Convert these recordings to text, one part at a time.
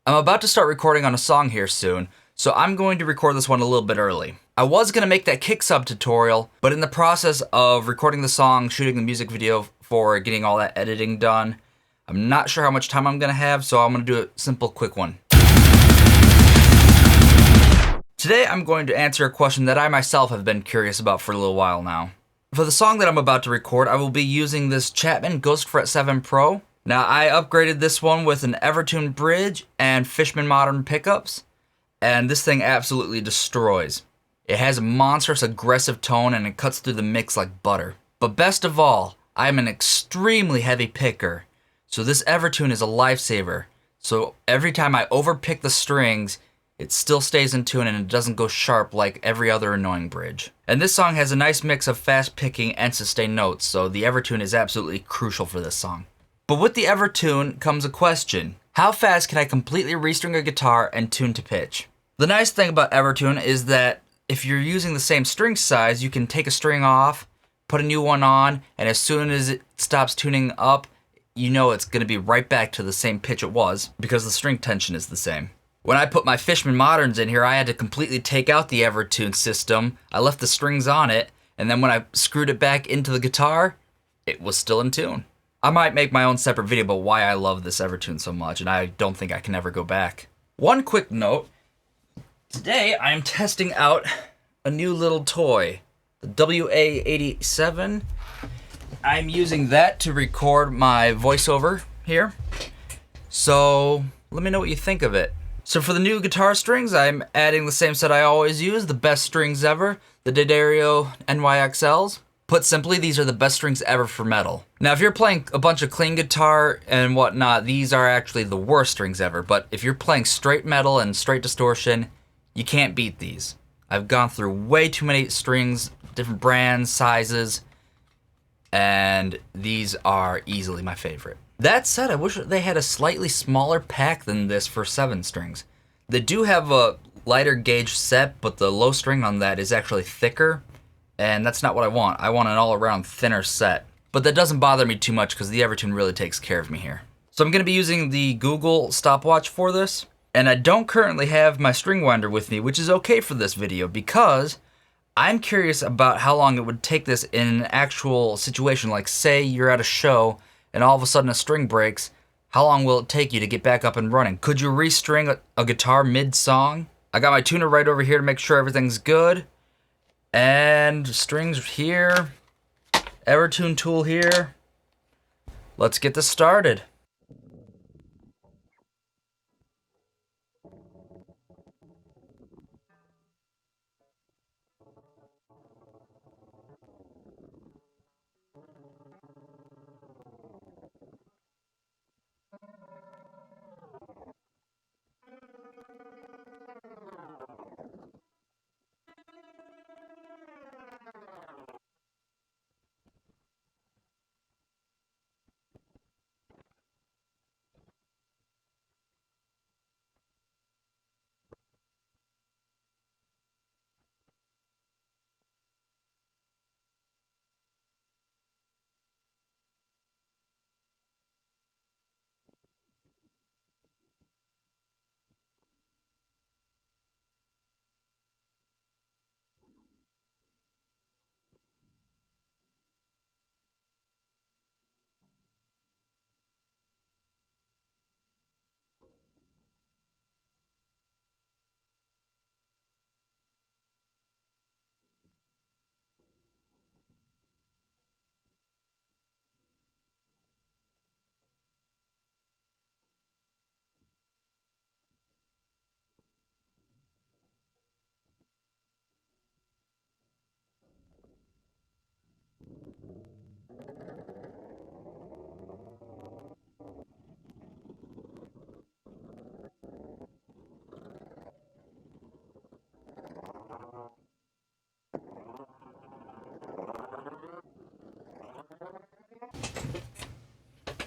I'm about to start recording on a song here soon, so I'm going to record this one a little bit early. I was going to make that kick sub tutorial, but in the process of recording the song, shooting the music video for getting all that editing done, I'm not sure how much time I'm going to have, so I'm going to do a simple, quick one. Today I'm going to answer a question that I myself have been curious about for a little while now. For the song that I'm about to record, I will be using this Chapman Ghost Fret 7 Pro. Now, I upgraded this one with an Evertune bridge and Fishman Modern pickups, and this thing absolutely destroys. It has a monstrous aggressive tone and it cuts through the mix like butter. But best of all, I'm an extremely heavy picker, so this Evertune is a lifesaver. So every time I overpick the strings, it still stays in tune and it doesn't go sharp like every other annoying bridge. And this song has a nice mix of fast picking and sustained notes, so the Evertune is absolutely crucial for this song. But with the Evertune comes a question. How fast can I completely restring a guitar and tune to pitch? The nice thing about Evertune is that if you're using the same string size, you can take a string off, put a new one on, and as soon as it stops tuning up, you know it's going to be right back to the same pitch it was because the string tension is the same. When I put my Fishman Moderns in here, I had to completely take out the Evertune system. I left the strings on it, and then when I screwed it back into the guitar, it was still in tune. I might make my own separate video about why I love this Evertune so much, and I don't think I can ever go back. One quick note, today I am testing out a new little toy, the WA87. I'm using that to record my voiceover here, so let me know what you think of it. So for the new guitar strings, I'm adding the same set I always use, the best strings ever, the D'Addario NYXLs. Put simply, these are the best strings ever for metal. Now, if you're playing a bunch of clean guitar and whatnot, these are actually the worst strings ever. But if you're playing straight metal and straight distortion, you can't beat these. I've gone through way too many strings, different brands, sizes, and these are easily my favorite. That said, I wish they had a slightly smaller pack than this for 7 strings. They do have a lighter gauge set, but the low string on that is actually thicker, and that's not what I want. I want an all-around thinner set. But that doesn't bother me too much because the Evertune really takes care of me here. So I'm going to be using the Google stopwatch for this, and I don't currently have my string winder with me, which is okay for this video because I'm curious about how long it would take this in an actual situation. Like say you're at a show and all of a sudden a string breaks, how long will it take you to get back up and running? Could you restring a guitar mid-song? I got my tuner right over here to make sure everything's good. And strings here, Evertune tool here. Let's get this started.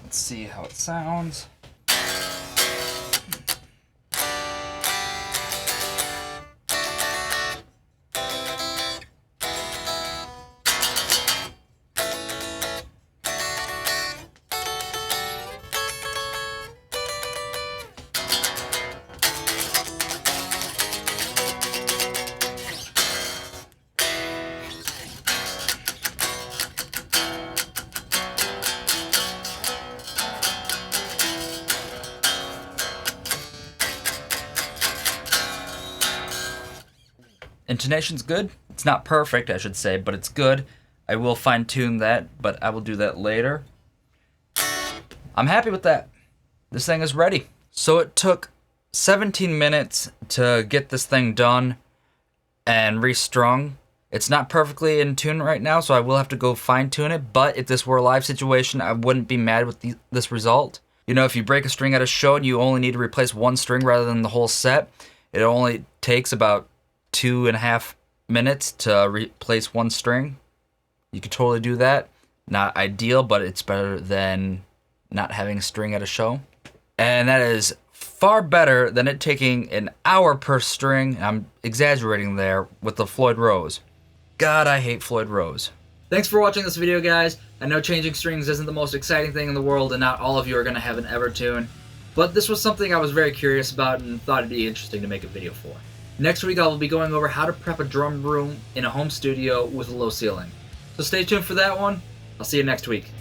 Let's see how it sounds. Intonation's good. It's not perfect, I should say, but it's good. I will fine tune that, but I will do that later. I'm happy with that. This thing is ready. So it took 17 minutes to get this thing done and restrung. It's not perfectly in tune right now, so I will have to go fine tune it, but if this were a live situation, I wouldn't be mad with this result. You know, if you break a string at a show and you only need to replace one string rather than the whole set, it only takes about 2.5 minutes to replace one string. You could totally do that. Not ideal, but it's better than not having a string at a show. And that is far better than it taking an hour per string. I'm exaggerating there with the Floyd Rose. God, I hate Floyd Rose. Thanks for watching this video, guys. I know changing strings isn't the most exciting thing in the world, and not all of you are going to have an Evertune, but this was something I was very curious about and thought it'd be interesting to make a video for. Next week I will be going over how to prep a drum room in a home studio with a low ceiling. So stay tuned for that one. I'll see you next week.